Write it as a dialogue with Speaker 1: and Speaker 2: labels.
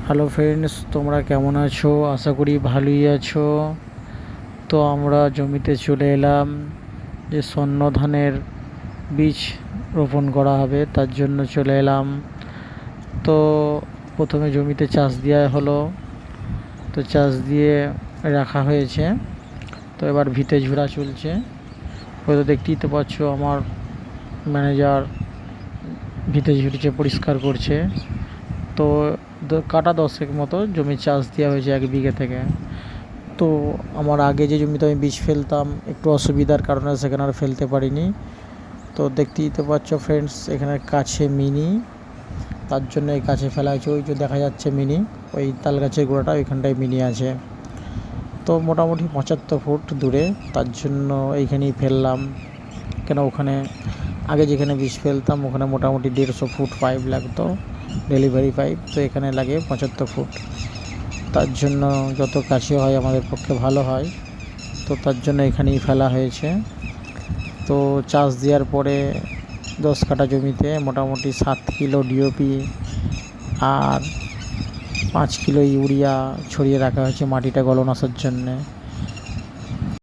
Speaker 1: Hello friends, তোমরা কেমন আছো? আশা করি ভালোই আছো। তো আমরা জমিতে চলে এলাম যে স্বর্ণ ধানের বীজ রোপণ করা হবে, তার জন্য চলে এলাম। তো প্রথমে জমিতে চাষ দেওয়া হলো, তো চাষ দিয়ে রাখা হয়েছে। তো এবার ভিতে ঝুরা চলছে। হয়তো দেখতেই তো পাচ্ছ, আমার ম্যানেজার ভিতে ঝুড়িছে, পরিষ্কার করছে। তো কাটা 10 মতো জমি চাষ দেওয়া হয়েছে 1 বিঘে থেকে। তো আমার আগে যে জমিতে আমি বীজ ফেলতাম, একটু অসুবিধার কারণে সেখানে আর ফেলতে পারিনি। তো দেখতেই তো পাচ্ছ ফ্রেন্ডস, এখানে কাছে মিনি, তার জন্য এই কাছে ফেলা হয়েছে। ওই যে দেখা যাচ্ছে মিনি, ওই তাল গাছের গোড়াটা, ওইখানটায় মিনি আছে। তো মোটামুটি 75 ফুট দূরে, তার জন্য এইখানেই ফেললাম। কেন ওখানে আগে যেখানে বীজ ফেলতাম ওখানে মোটামুটি 150 ফুট পাইপ লাগতো, ডেলিভারি পাইপ। তো এখানে লাগে 75 ফুট। তার জন্য যত কাছে হয় আমাদের পক্ষে ভালো হয়। তো তার জন্য এখানেই ফেলা হয়েছে। তো চাষ দেওয়ার পরে 10 কাঠা জমিতে মোটামুটি 7 কিলো ডিওপি আর 5 কিলো ইউরিয়া ছড়িয়ে রাখা হয়েছে মাটিটা গলন আসার জন্যে।